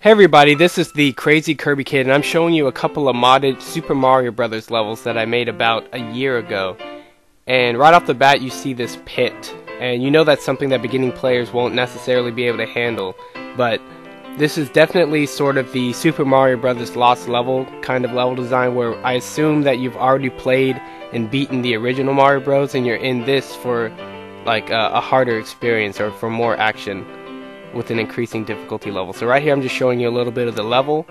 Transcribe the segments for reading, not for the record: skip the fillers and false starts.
Hey everybody, this is the Crazy Kirby Kid, and I'm showing you a couple of modded Super Mario Bros. Levels that I made about a year ago. And right off the bat you see this pit, and you know that's something that beginning players won't necessarily be able to handle, but this is definitely sort of the Super Mario Bros. Lost level kind of level design, where I assume that you've already played and beaten the original Mario Bros. And you're in this for like a harder experience or for more action with an increasing difficulty level. So right here I'm just showing you a little bit of the level,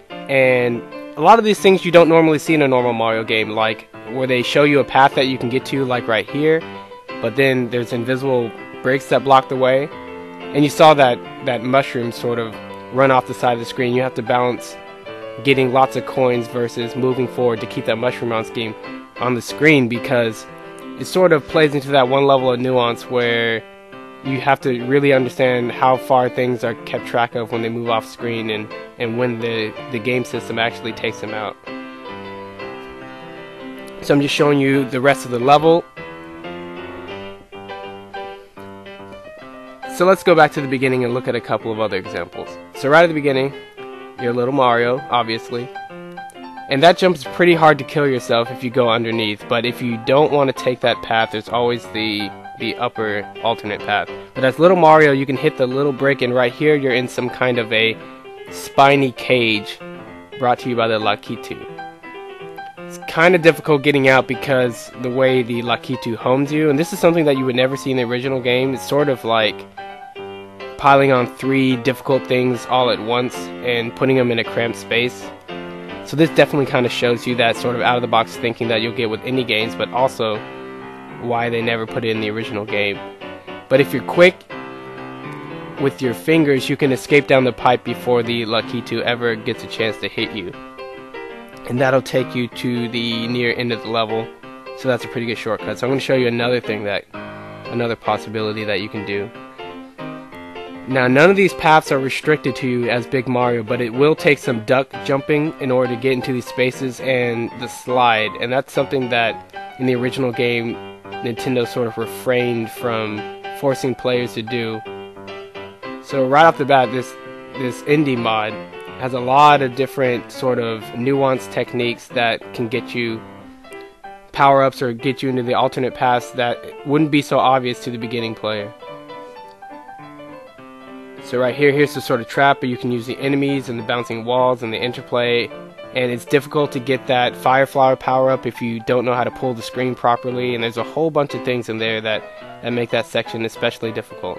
and a lot of these things you don't normally see in a normal Mario game, like where they show you a path that you can get to, like right here, but then there's invisible bricks that block the way, and you saw that mushroom sort of run off the side of the screen. You have to balance getting lots of coins versus moving forward to keep that mushroom on the screen, because it sort of plays into that one level of nuance where you have to really understand how far things are kept track of when they move off screen, and when the game system actually takes them out. So I'm just showing you the rest of the level. So let's go back to the beginning and look at a couple of other examples. So right at the beginning, you're little Mario, obviously. And that jump is pretty hard to kill yourself if you go underneath, but if you don't want to take that path, there's always the upper alternate path. But as little Mario, you can hit the little brick, and right here you're in some kind of a spiny cage brought to you by the Lakitu. It's kind of difficult getting out because the way the Lakitu homes you, and this is something that you would never see in the original game. It's sort of like piling on 3 difficult things all at once and putting them in a cramped space. So this definitely kind of shows you that sort of out of the box thinking that you'll get with any games, but also why they never put it in the original game. But if you're quick with your fingers, you can escape down the pipe before the Lakitu ever gets a chance to hit you, and that'll take you to the near end of the level. So that's a pretty good shortcut. So I'm going to show you another possibility that you can do. Now, none of these paths are restricted to you as Big Mario, but it will take some duck jumping in order to get into these spaces, and the slide, and that's something that in the original game Nintendo sort of refrained from forcing players to do. So right off the bat, this indie mod has a lot of different sort of nuanced techniques that can get you power-ups or get you into the alternate paths that wouldn't be so obvious to the beginning player. So right here, here's the sort of trap, but you can use the enemies and the bouncing walls and the interplay, and it's difficult to get that fire flower power up if you don't know how to pull the screen properly, and there's a whole bunch of things in there that make that section especially difficult.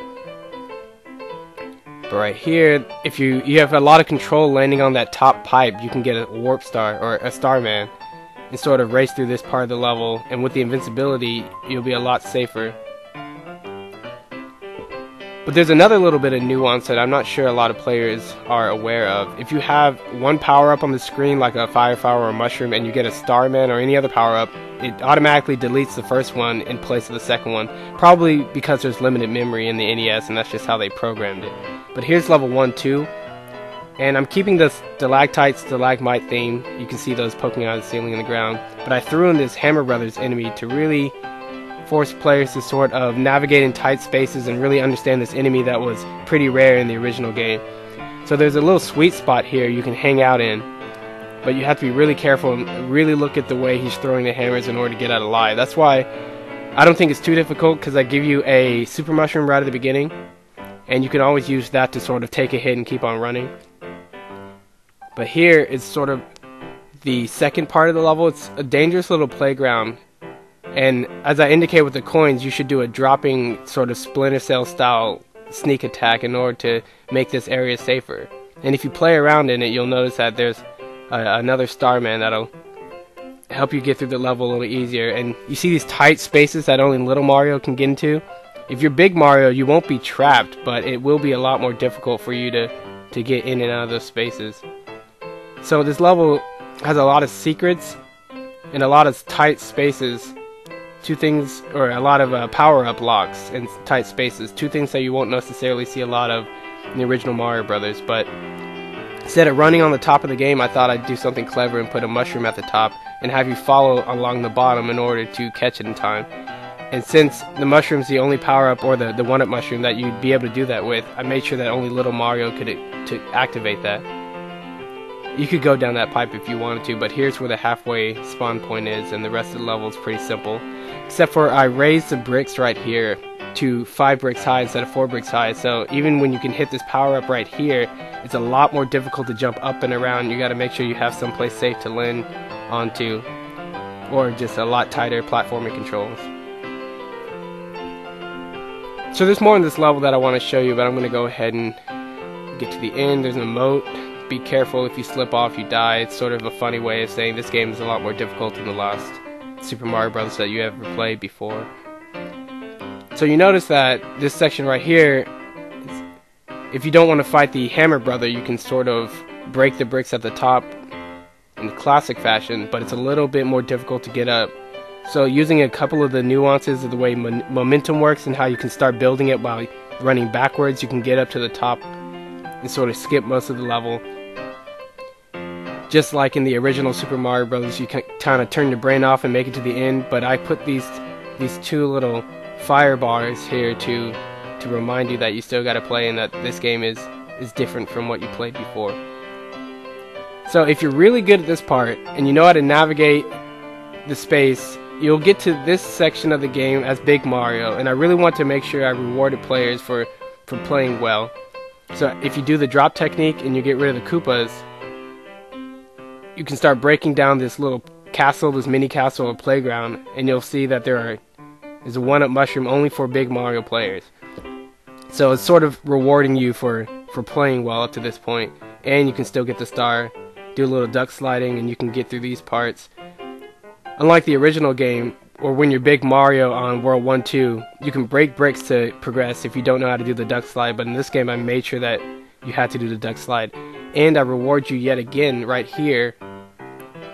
But right here, if you have a lot of control landing on that top pipe, you can get a warp star or a Starman and sort of race through this part of the level, and with the invincibility you'll be a lot safer. But there's another little bit of nuance that I'm not sure a lot of players are aware of. If you have one power-up on the screen, like a fire flower or a mushroom, and you get a Starman or any other power-up, it automatically deletes the first one in place of the second one, probably because there's limited memory in the NES, and that's just how they programmed it. But here's level 1, 2, and I'm keeping the stalactite, stalagmite theme. You can see those poking out of the ceiling and the ground, but I threw in this Hammer Brothers enemy to really force players to sort of navigate in tight spaces and really understand this enemy that was pretty rare in the original game. So there's a little sweet spot here you can hang out in, but you have to be really careful and really look at the way he's throwing the hammers in order to get out alive. That's why I don't think it's too difficult, because I give you a super mushroom right at the beginning, and you can always use that to sort of take a hit and keep on running. But here is sort of the second part of the level. It's a dangerous little playground, and as I indicate with the coins, you should do a dropping sort of Splinter Cell style sneak attack in order to make this area safer. And if you play around in it, you'll notice that there's another Starman that'll help you get through the level a little easier. And you see these tight spaces that only little Mario can get into. If you're Big Mario, you won't be trapped, but it will be a lot more difficult for you to get in and out of those spaces. So this level has a lot of secrets and a lot of tight spaces. Two things, or a lot of power-up locks in tight spaces. Two things that you won't necessarily see a lot of in the original Mario Brothers. But instead of running on the top of the game, I thought I'd do something clever and put a mushroom at the top and have you follow along the bottom in order to catch it in time. And since the mushroom's the only power-up, or the one-up mushroom that you'd be able to do that with, I made sure that only little Mario could to activate that. You could go down that pipe if you wanted to, but here's where the halfway spawn point is, and the rest of the level is pretty simple. Except for I raised the bricks right here to 5 bricks high instead of 4 bricks high, so even when you can hit this power-up right here, it's a lot more difficult to jump up and around. You gotta make sure you have someplace safe to land onto, or just a lot tighter platforming controls. So there's more in this level that I want to show you, but I'm going to go ahead and get to the end. There's an emote. Be careful, if you slip off, you die. It's sort of a funny way of saying this game is a lot more difficult than the last Super Mario Bros. That you ever played before. So you notice that this section right here, if you don't want to fight the Hammer Brother, you can sort of break the bricks at the top in the classic fashion, but it's a little bit more difficult to get up. So using a couple of the nuances of the way momentum works and how you can start building it while running backwards, you can get up to the top and sort of skip most of the level. Just like in the original Super Mario Bros., you can kind of turn your brain off and make it to the end, but I put these 2 little fire bars here to remind you that you still gotta play and that this game is different from what you played before. So if you're really good at this part and you know how to navigate the space, you'll get to this section of the game as Big Mario, and I really want to make sure I rewarded players for playing well. So if you do the drop technique and you get rid of the Koopas, you can start breaking down this little castle, this mini castle or playground, and you'll see that there's a one-up mushroom only for Big Mario players. So it's sort of rewarding you for playing well up to this point, and you can still get the star, do a little duck sliding, and you can get through these parts. Unlike the original game, or when you're Big Mario on World 1-2, you can break bricks to progress if you don't know how to do the duck slide, but in this game I made sure that you had to do the duck slide. And I reward you yet again right here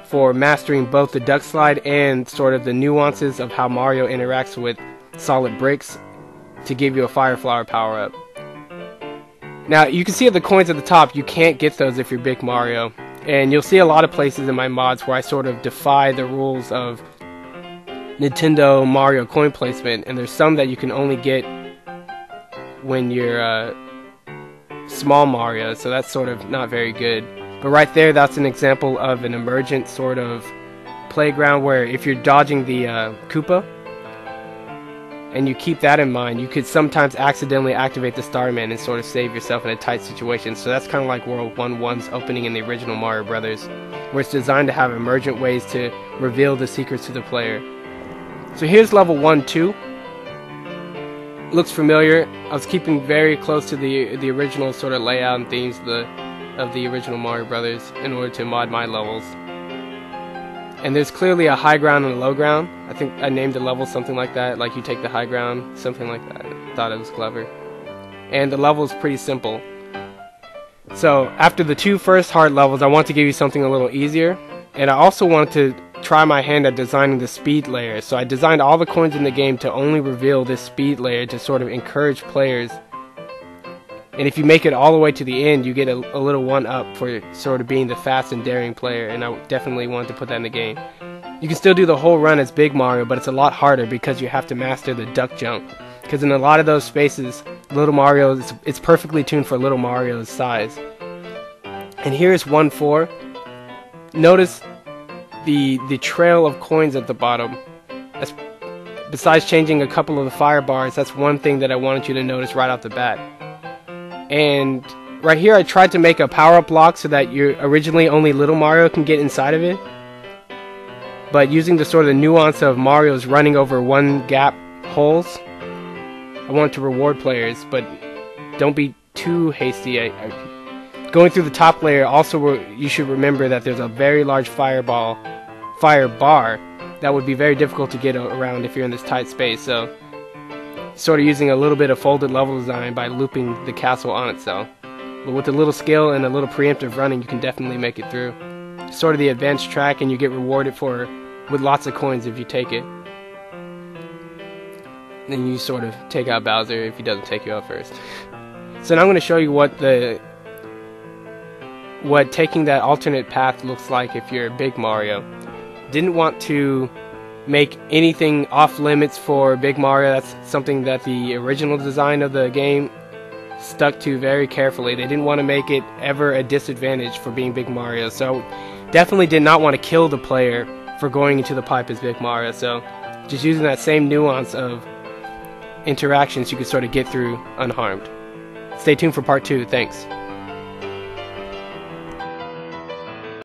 for mastering both the duck slide and sort of the nuances of how Mario interacts with solid bricks to give you a Fire Flower power-up. Now you can see at the coins at the top, you can't get those if you're Big Mario. And you'll see a lot of places in my mods where I sort of defy the rules of Nintendo Mario coin placement, and there's some that you can only get when you're small Mario, so that's sort of not very good. But right there, that's an example of an emergent sort of playground where if you're dodging the Koopa, and you keep that in mind, you could sometimes accidentally activate the Starman and sort of save yourself in a tight situation. So that's kind of like World 1-1's opening in the original Mario Brothers, where it's designed to have emergent ways to reveal the secrets to the player. So here's level 1-2. Looks familiar. I was keeping very close to the original sort of layout and themes of the original Mario Brothers in order to mod my levels. And there's clearly a high ground and a low ground. I think I named the level something like that, like you take the high ground, something like that. I thought it was clever. And the level is pretty simple. So after the 2 first hard levels, I want to give you something a little easier. And I also wanted to try my hand at designing the speed layer. So I designed all the coins in the game to only reveal this speed layer to sort of encourage players. And if you make it all the way to the end, you get a little 1-up for sort of being the fast and daring player, and I definitely wanted to put that in the game. You can still do the whole run as Big Mario, but it's a lot harder because you have to master the duck jump. Because in a lot of those spaces, Little Mario, it's perfectly tuned for Little Mario's size. And here's 1-4. Notice the trail of coins at the bottom. Besides changing a couple of the fire bars, that's one thing that I wanted you to notice right off the bat. And right here I tried to make a power-up block so that originally only Little Mario can get inside of it. But using the sort of nuance of Mario's running over one gap holes, I wanted to reward players, but don't be too hasty. Going through the top layer, also you should remember that there's a very large fire bar that would be very difficult to get around if you're in this tight space. So sort of using a little bit of folded level design by looping the castle on itself. But with a little skill and a little preemptive running, you can definitely make it through. Sort of the advanced track, and you get rewarded with lots of coins if you take it. Then you sort of take out Bowser if he doesn't take you out first. So now I'm going to show you what taking that alternate path looks like if you're Big Mario. Didn't want to make anything off limits for Big Mario. That's something that the original design of the game stuck to very carefully. They didn't want to make it ever a disadvantage for being Big Mario, so definitely did not want to kill the player for going into the pipe as Big Mario. So just using that same nuance of interactions, you could sort of get through unharmed. Stay tuned for part 2. Thanks.